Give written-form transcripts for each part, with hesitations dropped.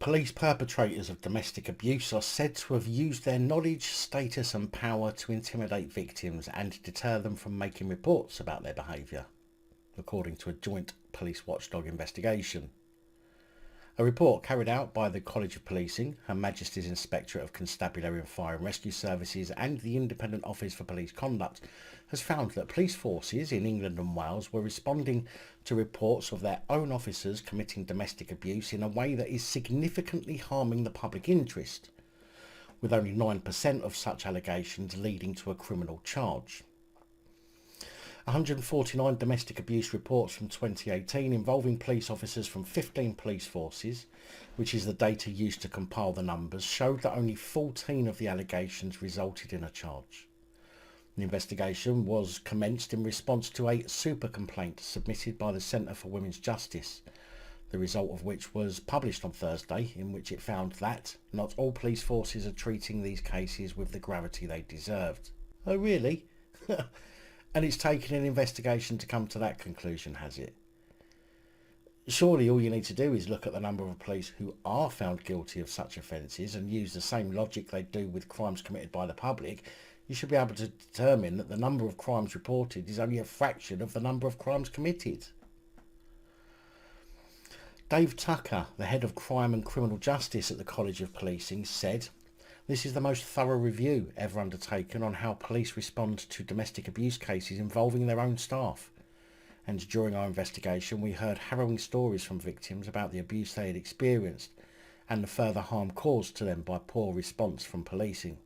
Police perpetrators of domestic abuse are said to have used their knowledge, status and power to intimidate victims and deter them from making reports about their behaviour, according to a joint police watchdog investigation. A report carried out by the College of Policing, Her Majesty's Inspectorate of Constabulary and Fire and Rescue Services and the Independent Office for Police Conduct has found that police forces in England and Wales were responding to reports of their own officers committing domestic abuse in a way that is significantly harming the public interest, with only 9% of such allegations leading to a criminal charge. 149 domestic abuse reports from 2018 involving police officers from 15 police forces, which is the data used to compile the numbers, showed that only 14 of the allegations resulted in a charge. The investigation was commenced in response to a super complaint submitted by the Centre for Women's Justice, the result of which was published on Thursday, in which it found that not all police forces are treating these cases with the gravity they deserved. Oh really? And it's taken an investigation to come to that conclusion, has it? Surely all you need to do is look at the number of police who are found guilty of such offences and use the same logic they do with crimes committed by the public. You should be able to determine that the number of crimes reported is only a fraction of the number of crimes committed. Dave Tucker, the head of crime and criminal justice at the College of Policing, said, "This is the most thorough review ever undertaken on how police respond to domestic abuse cases involving their own staff. And during our investigation, we heard harrowing stories from victims about the abuse they had experienced and the further harm caused to them by poor response from policing.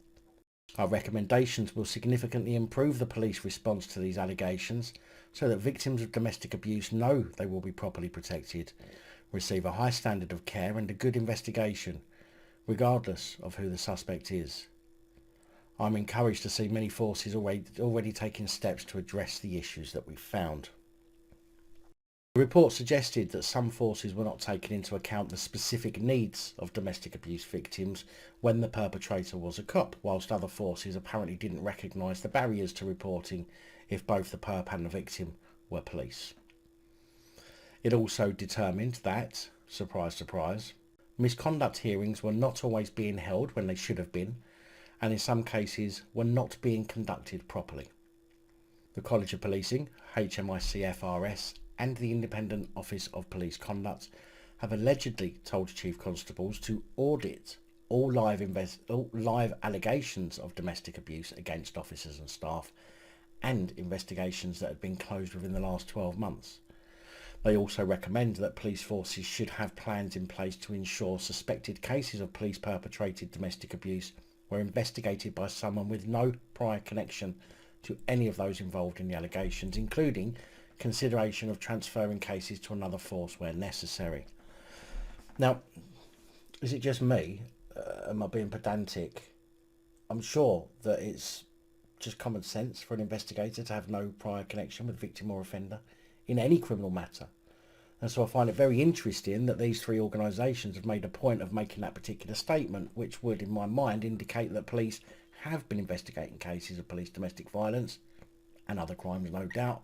Our recommendations will significantly improve the police response to these allegations so that victims of domestic abuse know they will be properly protected, receive a high standard of care and a good investigation, regardless of who the suspect is. I'm encouraged to see many forces already taking steps to address the issues that we found." The report suggested that some forces were not taking into account the specific needs of domestic abuse victims when the perpetrator was a cop, whilst other forces apparently didn't recognise the barriers to reporting if both the perp and the victim were police. It also determined that, surprise surprise, misconduct hearings were not always being held when they should have been, and in some cases were not being conducted properly. The College of Policing, HMICFRS, and the Independent Office of Police Conduct have allegedly told chief constables to audit all live allegations of domestic abuse against officers and staff and investigations that had been closed within the last 12 months. They also recommend that police forces should have plans in place to ensure suspected cases of police perpetrated domestic abuse were investigated by someone with no prior connection to any of those involved in the allegations, including consideration of transferring cases to another force where necessary. Now, is it just me? Am I being pedantic? I'm sure that it's just common sense for an investigator to have no prior connection with victim or offender in any criminal matter. And so I find it very interesting that these three organisations have made a point of making that particular statement, which would, in my mind, indicate that police have been investigating cases of police domestic violence and other crimes, no doubt,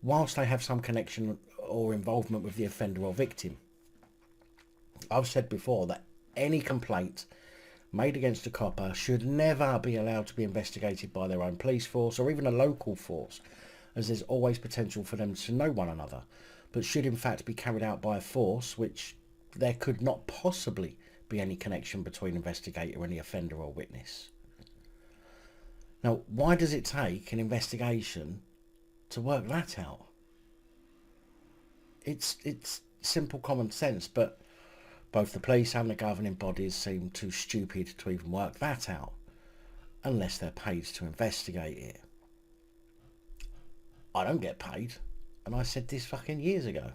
whilst they have some connection or involvement with the offender or victim. I've said before that any complaint made against a copper should never be allowed to be investigated by their own police force or even a local force, as there's always potential for them to know one another, but should in fact be carried out by a force which there could not possibly be any connection between investigator and the offender or witness. Now, why does it take an investigation to work that out? It's simple common sense, but both the police and the governing bodies seem too stupid to even work that out, unless they're paid to investigate it. I don't get paid, and I said this fucking years ago.